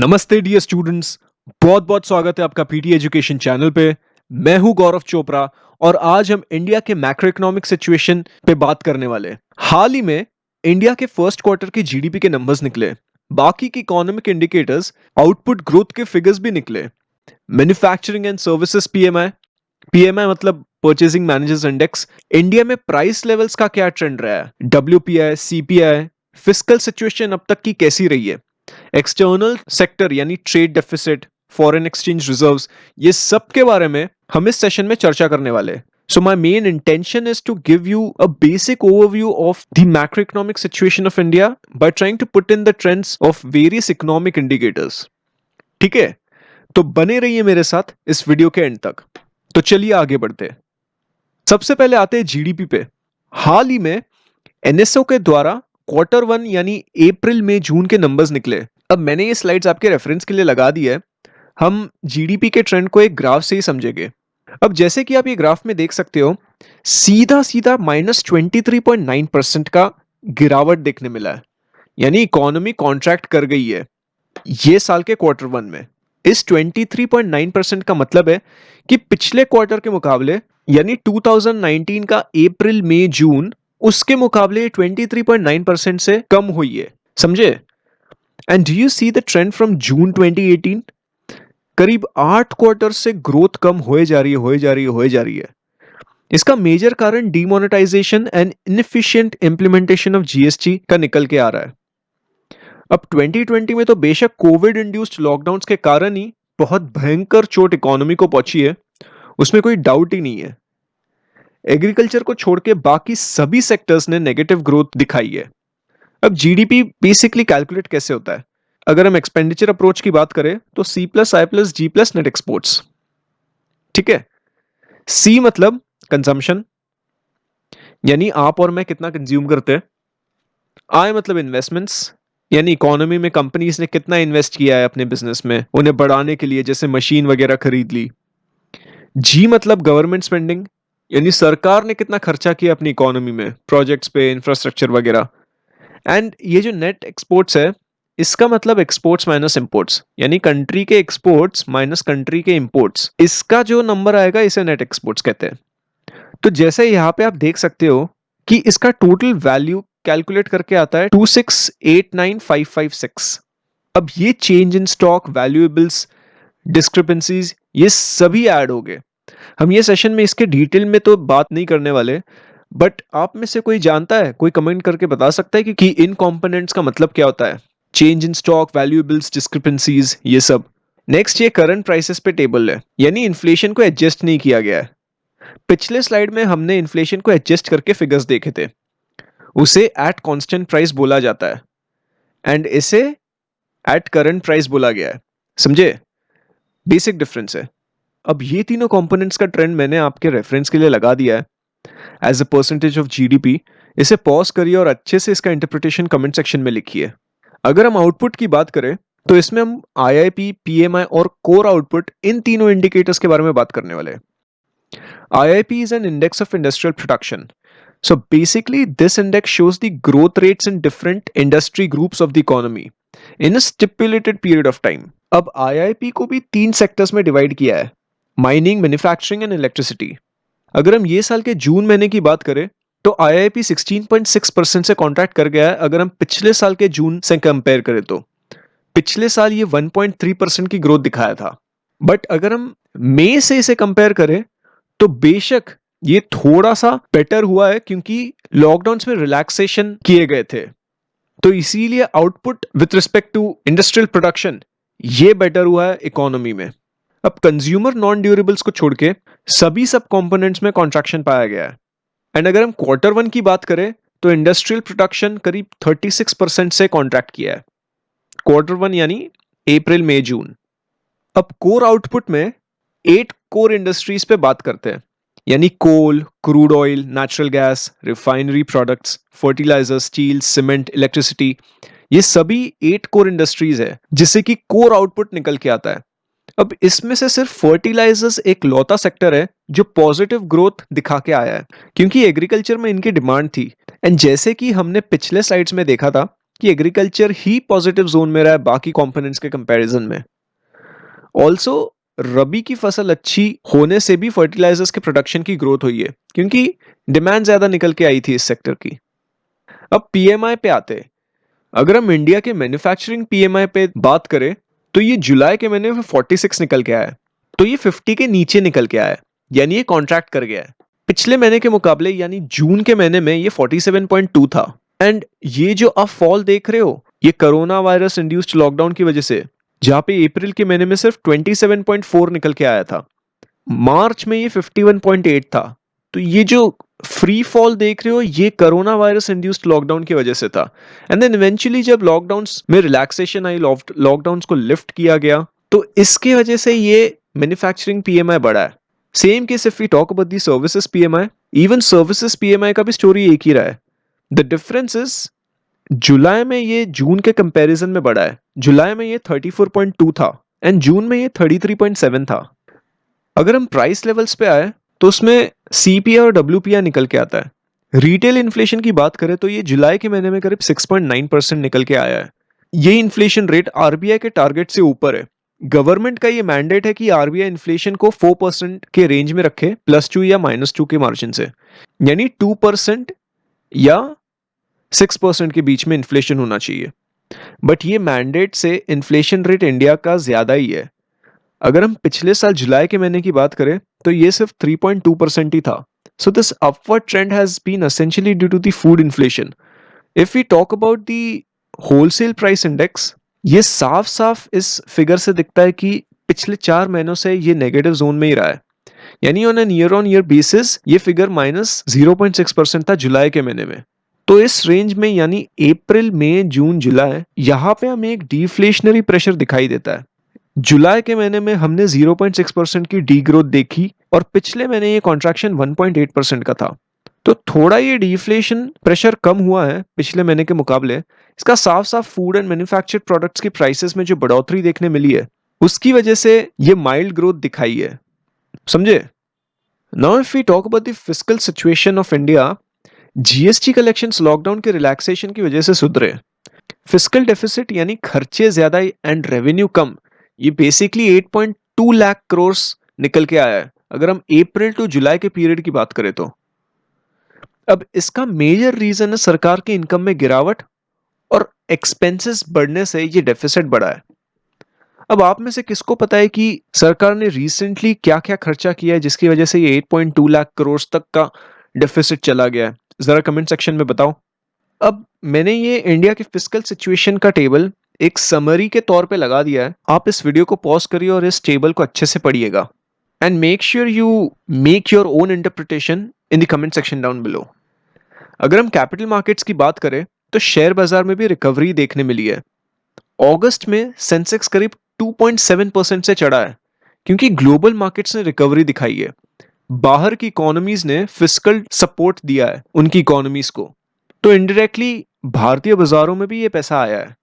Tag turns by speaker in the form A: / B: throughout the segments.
A: नमस्ते dear students. बहुत बहुत स्वागत है आपका पीटी एजुकेशन चैनल पे। मैं हूं गौरव चोपड़ा और आज हम इंडिया के मैक्रो इकोनॉमिक सिचुएशन पे बात करने वाले हैं। हाल ही में इंडिया के फर्स्ट क्वार्टर के जीडीपी के नंबर्स निकले। बाकी के इकोनॉमिक इंडिकेटर्स, आउटपुट ग्रोथ के फिगर्स भी निकले। Manufacturing and services PMI, PMI मतलब परचेजिंग मैनेजर्स इंडेक्स, इंडिया में प्राइस लेवल्स का क्या ट्रेंड रहा है, डब्ल्यूपीआई, सीपीआई, फिस्कल सिचुएशन अब तक की कैसी रही है, एक्सटर्नल सेक्टर यानी trade deficit, foreign exchange reserves, ये सब के बारे में हम इस सेशन में चर्चा करने वाले हैं। So my main intention is to give you a basic overview of the macroeconomic situation of India by trying to put in the trends of various economic indicators. ठीक है, तो बने रहिए मेरे साथ इस वीडियो के एंड तक। तो चलिए आगे बढ़ते हैं। सबसे पहले आते हैं जीडीपी पे। हाल ही में एनएसओ के द्वारा क्वार्टर वन यानी अप्रैल में जून के नंबर्स निकले। अब मैंने ये स्लाइड्स आपके रेफरेंस के लिए लगा दी है। हम जीडीपी के ट्रेंड को एक ग्राफ से ही समझेंगे। अब जैसे कि आप ये ग्राफ में देख सकते हो, सीधा सीधा -23.9% का गिरावट देखने मिला है, यानी इकोनॉमी कॉन्ट्रैक्ट कर गई है ये साल के क्वार्टर वन में। इस 23.9% का मतलब है कि पिछले क्वार्टर के मुकाबले यानी 2019 का अप्रैल मई जून, उसके मुकाबले 23.9% से कम हुई है। समझे? And do you see the trend from June 2018? करीब 8 क्वार्टर से ग्रोथ कम होए जा रही है। इसका मेजर कारण demonetization and inefficient implementation of GST का निकल के आ रहा है। अब 2020 में तो बेशक कोविड इंड्यूस्ड लॉकडाउन के कारण ही बहुत भयंकर चोट इकोनॉमी को पहुंची है, उसमें कोई डाउट ही नहीं है। एग्रीकल्चर को छोड़ के बाकी सभी सेक्टर्स ने नेगेटिव ग्रोथ दिखाई है। अब जीडीपी बेसिकली कैलकुलेट कैसे होता है? अगर हम एक्सपेंडिचर अप्रोच की बात करें तो C प्लस आई प्लस जी प्लस नेट एक्सपोर्ट्स। ठीक है, सी मतलब कंजम्पशन, यानी आप और मैं कितना कंज्यूम करते हैं। आई मतलब इन्वेस्टमेंट्स, यानी इकोनॉमी में कंपनीज ने कितना इन्वेस्ट किया है अपने बिजनेस में उन्हें बढ़ाने के लिए, जैसे मशीन वगैरह खरीद ली। जी मतलब गवर्नमेंट स्पेंडिंग, यानी सरकार ने कितना खर्चा किया अपनी इकोनॉमी में, प्रोजेक्ट्स पे, इंफ्रास्ट्रक्चर वगैरह। एंड ये जो नेट एक्सपोर्ट्स है, इसका मतलब एक्सपोर्ट्स माइनस इंपोर्ट्स, यानी कंट्री के एक्सपोर्ट्स माइनस कंट्री के इंपोर्ट्स, इसका जो नंबर आएगा इसे नेट एक्सपोर्ट्स कहते हैं। तो जैसे यहाँ पे आप देख सकते हो कि इसका टोटल वैल्यू कैलकुलेट करके आता है 2689556। अब ये change in stock, valuables, discrepancies, ये सभी ऐड हो गए। हम ये सेशन में इसके डिटेल में तो बात नहीं करने वाले, बट आप में से कोई जानता है, कोई कमेंट करके बता सकता है कि इन कंपोनेंट्स का मतलब क्या होता है? Change in stock, valuables, discrepancies, ये सब। नेक्स्ट ये करंट प्राइसेस पे टेबल है, यानी इन्फ्लेशन को एडजस्ट नहीं किया गया है। पिछले स्लाइड में हमने इन्फ्लेशन को एडजस्ट करके फिगर्स देखे थे, उसे एट कांस्टेंट प्राइस बोला जाता है एंड इसे एट करंट प्राइस बोला गया है। समझे? बेसिक डिफरेंस है। अब ये तीनों कंपोनेंट्स का ट्रेंड मैंने आपके रेफरेंस के लिए लगा दिया है as a percentage of GDP. इसे पॉज करिए और अच्छे से इसका इंटरप्रिटेशन कमेंट सेक्शन में लिखिए। अगर हम आउटपुट की बात करें तो इसमें हम आईआईपी, पीएमआई और कोर आउटपुट, इन तीनों इंडिकेटर्स के बारे में बात करने वाले हैं। IIP is an index of industrial production. So basically this index shows the growth rates in different industry groups of the economy in a stipulated period of time. अब IIP को भी 3 सेक्टर्स में डिवाइड किया है, mining, manufacturing and electricity. अगर हम ये साल के जून महीने की बात करें तो IIP 16.6% से कॉन्ट्रैक्ट कर गया है। अगर हम पिछले साल के जून से कंपेयर करें तो पिछले साल ये 1.3% की ग्रोथ दिखाया था। बट अगर हम मई से इसे कंपेयर करें तो बेशक ये थोड़ा सा बेटर हुआ है, क्योंकि लॉकडाउन में रिलैक्सेशन किए गए थे, तो इसीलिए output with respect to industrial production ये बेटर हुआ है इकोनॉमी में। अब कंज्यूमर नॉन ड्यूरेबल्स को छोड़ के सभी सब कंपोनेंट्स में कॉन्ट्रैक्शन पाया गया है। एंड अगर हम क्वार्टर वन की बात करें तो इंडस्ट्रियल प्रोडक्शन करीब 36% से कॉन्ट्रैक्ट किया है, क्वार्टर वन यानी अप्रैल मई जून। अब कोर आउटपुट में 8 कोर इंडस्ट्रीज पे बात करते हैं, यानी coal, crude oil, natural gas, refinery products, fertiliser, steel, cement, electricity, ये सभी 8 कोर इंडस्ट्रीज है जिससे कि कोर आउटपुट निकल के आता है। अब इसमें से सिर्फ फर्टिलाइजर्स एक लौता सेक्टर है जो पॉजिटिव ग्रोथ दिखा के आया है, क्योंकि एग्रीकल्चर में इनकी डिमांड थी। एंड जैसे कि हमने पिछले स्लाइड्स में देखा था कि एग्रीकल्चर ही पॉजिटिव जोन में रहा है बाकी कंपोनेंट्स के कंपैरिजन में। ऑल्सो रबी की फसल अच्छी होने से भी फर्टिलाइजर्स के प्रोडक्शन की ग्रोथ हुई है क्योंकि डिमांड ज्यादा निकल के आई थी इस सेक्टर की। अब पीएमआई पे आते हैं। अगर हम इंडिया के मैन्युफैक्चरिंग पीएमआई पे बात करें तो ये जुलाई के महीने में 46 निकल के आया है, तो ये 50 के नीचे निकल के आया है, यानी ये कॉन्ट्रैक्ट कर गया है। पिछले महीने के मुकाबले यानी जून के महीने में ये 47.2 था। एंड ये जो आप फॉल देख रहे हो ये कोरोना वायरस इंड्यूस्ड लॉकडाउन की वजह से, जहां पे अप्रैल के महीने में सिर्फ 27.4 निकल के आया था, मार्च में ये 51.8 था। तो ये जो फ्री फॉल देख रहे हो ये कोरोना वायरस इंड्यूस्ड लॉकडाउन की वजह से था। एंड देन इवेंचुअली जब लॉकडाउन्स में रिलैक्सेशन आई, लॉकडाउन्स को लिफ्ट किया गया, तो इसके वजह से ये मैन्युफैक्चरिंग पीएमआई बढ़ा है। Same case if we talk about the services PMI, even services PMI का भी स्टोरी एक ही रहा है। द डिफरेंस इज जुलाई में ये जून के कंपैरिजन में बढ़ा है। जुलाई में ये 34.2 था एंड जून में ये 33.7 था। अगर हम प्राइस लेवल्स पे आए तो उसमें सीपीआई और डब्ल्यूपीआई निकल के आता है। रिटेल इन्फ्लेशन की बात करें तो ये जुलाई के महीने में करीब 6.9% निकल के आया है। ये इन्फ्लेशन रेट आरबीआई के टारगेट से ऊपर है। गवर्नमेंट का ये मैंडेट है कि आरबीआई इन्फ्लेशन को 4% के रेंज में रखे, +2 या -2 के मार्जिन से, यानी 2% या 6% के बीच में इन्फ्लेशन होना चाहिए। बट ये मैंडेट से इन्फ्लेशन रेट इंडिया का ज्यादा ही है। अगर हम पिछले साल जुलाई के महीने की बात करें तो ये सिर्फ 3.2% ही था। So this upward trend has been essentially due to the food inflation. If we talk about the wholesale price index, ये साफ साफ इस फिगर से दिखता है कि पिछले 4 महीनों से ये नेगेटिव जोन में ही रहा है, यानी ऑन ईयर बेसिस ये फिगर -0.6% था जुलाई के महीने में। तो इस रेंज में यानी अप्रैल मई जून जुलाई, यहाँ पे हमें एक डिफ्लेशनरी प्रेशर दिखाई देता है। जुलाई के महीने में हमने 0.6% की डी ग्रोथ देखी और पिछले महीने ये कॉन्ट्रैक्शन 1.8% का था। तो थोड़ा ये डिफ्लेशन प्रेशर कम हुआ है पिछले महीने के मुकाबले। इसका साफ साफ फूड एंड मैन्युफैक्चर्ड प्रोडक्ट्स की प्राइसेस में जो बढ़ोतरी देखने मिली है उसकी वजह से ये माइल्ड ग्रोथ दिखाई है, समझे। Now if we talk about the fiscal situation of India, GST collections lockdown के रिलैक्सेशन की वजह से सुधरे। फिस्कल डेफिसिट यानी खर्चे ज्यादा एंड रेवेन्यू कम, ये बेसिकली 8.2 लाख करोड़ निकल के आया है अगर हम अप्रैल टू जुलाई के पीरियड की बात करें तो। अब इसका मेजर रीजन है सरकार की इनकम में गिरावट और एक्सपेंसेस बढ़ने से ये डेफिसिट बढ़ा है। अब आप में से किसको पता है कि सरकार ने रिसेंटली क्या क्या खर्चा किया है जिसकी वजह से ये 8.2 लाख करोड़ तक का डेफिसिट चला गया है? जरा कमेंट सेक्शन में बताओ। अब मैंने ये इंडिया के फिस्कल सिचुएशन का टेबल एक समरी के तौर पे लगा दिया है। आप इस वीडियो को पॉज करिए और इस टेबल को अच्छे से पढ़िएगा and make sure you make your own interpretation in the comment section down below. अगर हम कैपिटल मार्केट्स की बात करें तो शेयर बाजार में भी रिकवरी देखने मिली है। अगस्त में सेंसेक्स करीब 2.7% से चढ़ा है क्योंकि ग्लोबल मार्केट्स ने रिकवरी दिखाई है। बाहर की इकोनॉमीज ने फिस्कल सपोर्ट दिया है उनकी इकोनॉमीज को, तो इनडायरेक्टली भारतीय बाजारों में भी ये पैसा आया है।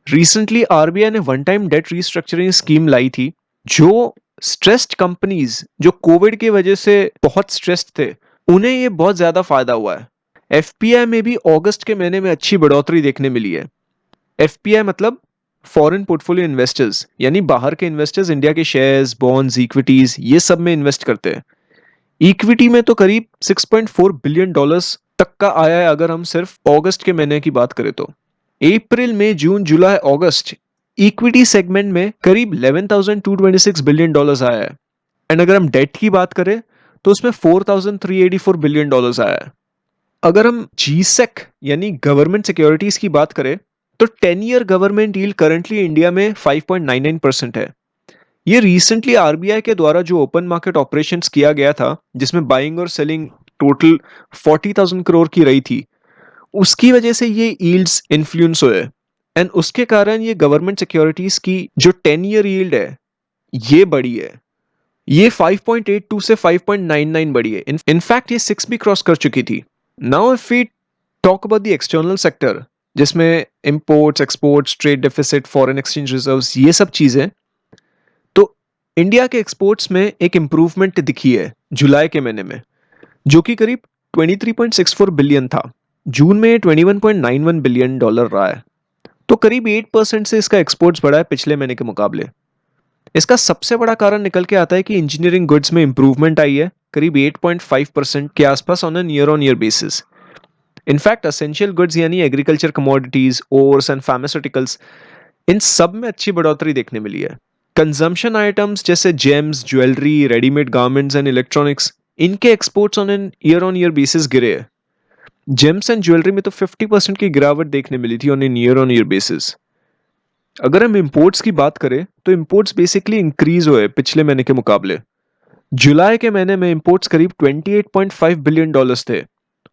A: रिसेंटली आरबीआई ने one time debt restructuring scheme लाई थी जो स्ट्रेस्ड कंपनीज जो कोविड की वजह से बहुत स्ट्रेस्ड थे उन्हें ये बहुत ज्यादा फायदा हुआ है। एफपीआई में भी अगस्त के महीने में अच्छी बढ़ोतरी देखने मिली है। एफपीआई मतलब फॉरेन पोर्टफोलियो इन्वेस्टर्स, यानी बाहर के इन्वेस्टर्स इंडिया के शेयर्स, बॉन्ड्स, इक्विटीज ये सब में इन्वेस्ट करते हैं। इक्विटी में तो करीब $6.4 बिलियन तक का आया है अगर हम सिर्फ अगस्त के महीने की बात करें तो। अप्रैल में जून जुलाई अगस्त इक्विटी सेगमेंट में करीब $11,226 बिलियन आया है। एंड अगर हम डेट की बात करें तो उसमें $4,384 बिलियन आया है। अगर हम जीसेक यानी गवर्नमेंट सिक्योरिटीज की बात करें तो 10 year government yield currently India में 5.99% है। ये रिसेंटली आरबीआई के द्वारा जो ओपन मार्केट ऑपरेशंस किया गया था जिसमें बाइंग और सेलिंग टोटल 40,000 करोड़ की रही थी, उसकी वजह से ये यील्ड्स इन्फ्लुएंस हुए एंड उसके कारण ये गवर्नमेंट सिक्योरिटीज की जो 10 ईयर यील्ड है ये बढ़ी है। ये 5.82 से 5.99 बढ़ी है। इनफैक्ट ये 6 भी क्रॉस कर चुकी थी। Now if we talk about the external sector जिसमें imports, exports, trade deficit, foreign exchange reserves ये सब चीजें, तो इंडिया के एक्सपोर्ट्स में एक इंप्रूवमेंट दिखी है जुलाई के महीने में जो कि करीब 23.64 बिलियन था। जून में 21.91 बिलियन डॉलर रहा है, तो करीब 8% से इसका एक्सपोर्ट्स बढ़ा है पिछले महीने के मुकाबले। इसका सबसे बड़ा कारण निकल के आता है कि इंजीनियरिंग गुड्स में इंप्रूवमेंट आई है करीब 8.5% के आसपास on year basis. In fact essential goods यानी agriculture commodities, ores and pharmaceuticals, इन सब में अच्छी बढ़ोतरी देखने मिली है। कंजम्पशन आइटम्स जैसे gems, jewellery, readymade garments and electronics, इनके एक्सपोर्ट्स ऑन ईयर बेसिस गिरे हैं। जेम्स एंड ज्वेलरी में तो 50% की गिरावट देखने मिली थी ऑन ईयर बेसिस। अगर हम इंपोर्ट्स की बात करें तो इंपोर्ट्स बेसिकली इंक्रीज हुए पिछले महीने के मुकाबले। जुलाई के महीने में इंपोर्ट्स करीब 28.5 बिलियन डॉलर्स थे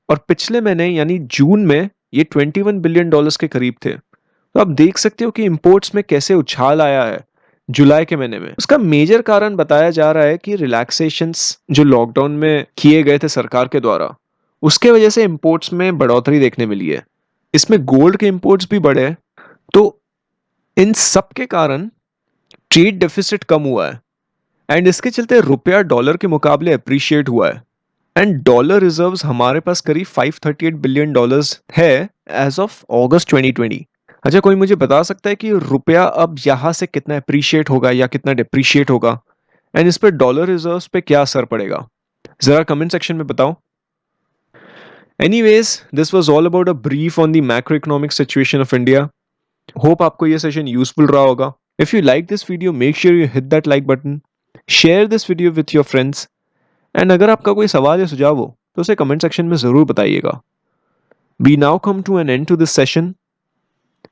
A: और पिछले महीने यानी जून में ये 21 बिलियन डॉलर्स के करीब थे। तो आप देख सकते हो कि इंपोर्ट्स में कैसे उछाल आया है जुलाई के महीने में। उसका मेजर कारण बताया जा रहा है कि रिलैक्सेशंस जो लॉकडाउन में किए गए थे सरकार के द्वारा, उसके वजह से इंपोर्ट्स में बढ़ोतरी देखने मिली है। इसमें गोल्ड के इंपोर्ट्स भी बढ़े हैं। तो इन सब के कारण ट्रेड डेफिसिट कम हुआ है एंड इसके चलते रुपया डॉलर के मुकाबले अप्रिशिएट हुआ है एंड डॉलर रिजर्व्स हमारे पास करीब 538 बिलियन डॉलर्स है एज ऑफ अगस्त 2020। अच्छा, कोई मुझे बता सकता है कि रुपया अब यहां से कितना अप्रिशिएट होगा या कितना डिप्रिशिएट होगा एंड इस पर डॉलर रिजर्व्स पे क्या असर पड़ेगा? जरा कमेंट सेक्शन में बताओ। Anyways, this was all about a brief on the macro economic situation of India. Hope आपको ये सेशन यूजफुल रहा होगा। If you like this video, make sure you hit that like button, share this video with your friends and अगर आपका कोई सवाल या सुझाव हो तो उसे कमेंट सेक्शन में जरूर बताइएगा। We now come to an end to this session.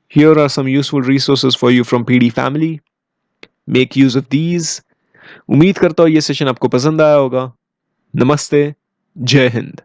A: Here are some useful resources for you from PD family. Make use of these. उम्मीद करता हूँ ये सेशन आपको पसंद आया होगा। नमस्ते, जय हिंद।